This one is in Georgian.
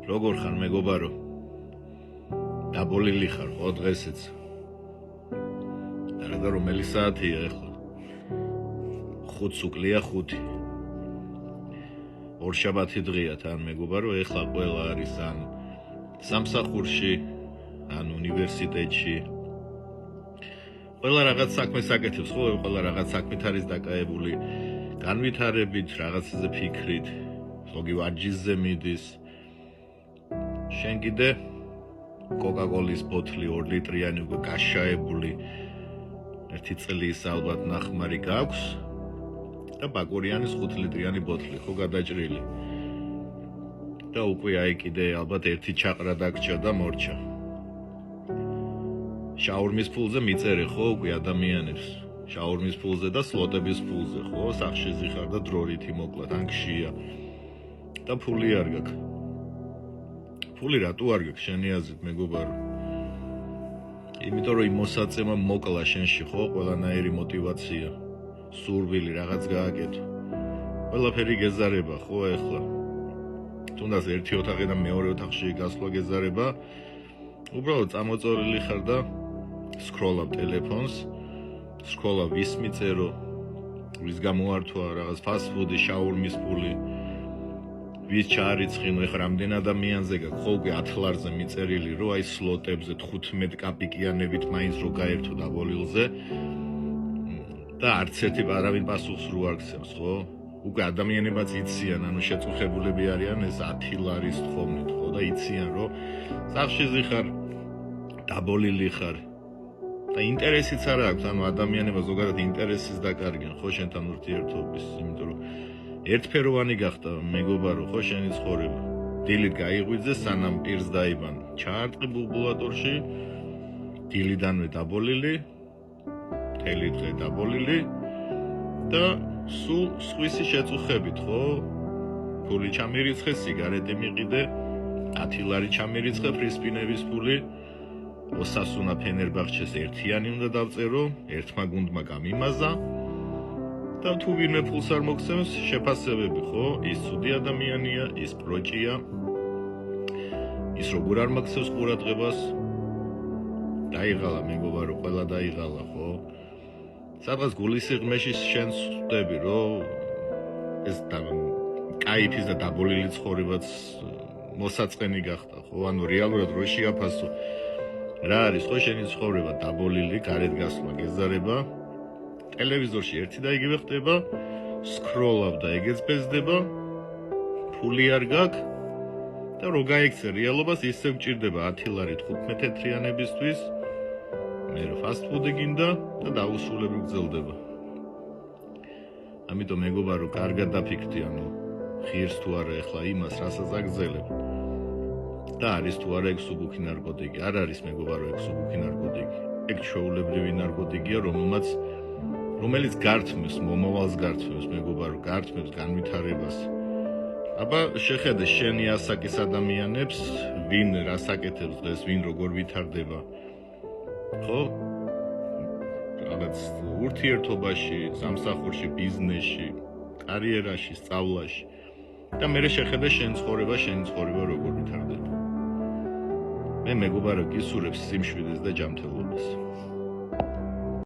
როგორ ხარ მეგობარო? დაბოლილი ხარ ხო დღესეც? და რომელი საათია ახლა? 5 უკლია 5. ორშაბათი დღეა თან მეგობარო, ახლა ყველა არის ან სამსახურში, ან უნივერსიტეტში. ყველა რაღაც საქმეს აკეთებს, ხო? ყველა რაღაც საქმით არის დაკავებული, განვითარებით, რაღაცაზე ფიქრით, ზოგი ვარჯიშზე მიდის. შენ კიდე კოკაკოლის ბოთლი 2 ლიტრიანი უკვე გაშაებული 1 წლის ალბათ ნახმარი გაქვს და ბაკურიანის 5 ლიტრიანი ბოთლი ხო გადაჭრილი. და უკვე აი კიდე ალბათ 1 ჩაყრა დაგჭა და მორჩა. შაურმის ფულზე მიწერე ხო უკვე ადამიანებს. შაურმის ფულზე და სლოტების ფულზე ხო? სახში ზიხარ და დრორითი მოკლა, თანქშია. და ფული არ გაქვს. ფული რატო არ გაქვს შენი აზრით მეგობარო? იმიტომ რომ იმ მოსაწემა მოკლა შენში ხო ყველანაირი мотиваცია, სურვილი რაღაც გააკეთო. ყველაფერი გეზარება ხო ახლა? თუნდაც ერთი ოთახიდან მეორე ოთახში გასვლა გეზარება. უბრალოდ წამოწოლილი ხარ და სკროლავ ტელეფონს, სკროლავ ვის მიწერო, ვის გამოართვა რაღაც ფასტფუდი, შაურმის ფული. ვის ჩაარიცხინო ეხლა რამდენ ადამიანზე გაქვს ხო უკვე 10 ლარზე მიწერილი რომ აი სლოტებზე 15 კაპიკიანებით მაინც რო გაერთო დაბოლილზე და არც ერთი არავინ პასუხს რო არ გცემს ხო უკვე ადამიანებიც იციან ანუ შეწუხებულები არიან ეს 10 ლარის თხოვნით ხო და იციან რომ სახში ზიხარ დაბოლილი ხარ და ინტერესიც არ აქვს ანუ ადამიანებმა ზოგადად ინტერესის დაკარგენ ხო შენთან ურთიერთობის იმიტომ რომ ერთფეროვანი გახდა მეგობარო ხო შენი ცხოვრება. დილით გაიღვიძე სანამ პირს დაიბან. ჩაარტყი ბულბულატორში. დილიდანვე დაბოლილი. მთელი დღე დაბოლილი და სულ სხვისი შეწუხებით ხო? ფული ჩამირიცხე, სიგარეტი მიყიდე, 10 ლარი ჩამირიცხე, ფრისპინების ფული. ოსასუნა ფენერბახჩეს ერთიანი უნდა დავწერო, ერთმა გუნდმა გამიმაზა. და თუ ვინმე ფულს არ მოგცემს, შეფასებები ხო? ის ცუდი ადამიანია, ის პროჭია. ის როგორ არ მოგცემს ყურადღებას? დაიღალა მეგობარო, ყველა დაიღალა ხო? სადღაც გულისიღმეში შენ ხვდები, რომ ეს კაიფის და დაბოლილი ცხოვრებაც მოსაწყენი გახდა, ხო? ანუ რეალურად რო შეაფასო, რა არის ხო შენი ცხოვრება დაბოლილი, გარეთ გასვლა გეზარება. ტელევიზორში ერთი და იგივე ხდება, სკროლავ და ეგეც ბეზდება, ფული არ გაქვს და რო გაიქცე რეალობას ისე გჭირდება 10 ლარი 15 თეთრიანებისთვის, მე რო ფასტფუდი გინდა და დაუსრულებლად გრძელდება. ამიტომ მეგობარო, კარგად დაფიქრდი, ანუ ღირს თუ არა ეხლა იმას, რასაც აგზელებ. და არის თუ არა ეგ სუბუქი ნარკოტიკი, არ არის მეგობარო ეგ სუბუქი ნარკოტიკი. ეგ ჩვეულებრივი ნარკოტიკია, რომელიც გართმევს, მომავალს გართმევს, მეგობარო, გართმევს განვითარებას. აბა შეხედე შენი ასაკის ადამიანებს, ვინ რას აკეთებს დღეს, ვინ როგორ ვითარდება. ხო? რაღაც ურთიერთობაში, სამსახურში, ბიზნესში, კარიერაში, სწავლაში. და მე შეხედე შენ ცხოვრება როგორ ვითარდება. მე მეგობარო გისურვებს სიმშვიდეს და ჯანმრთელობას.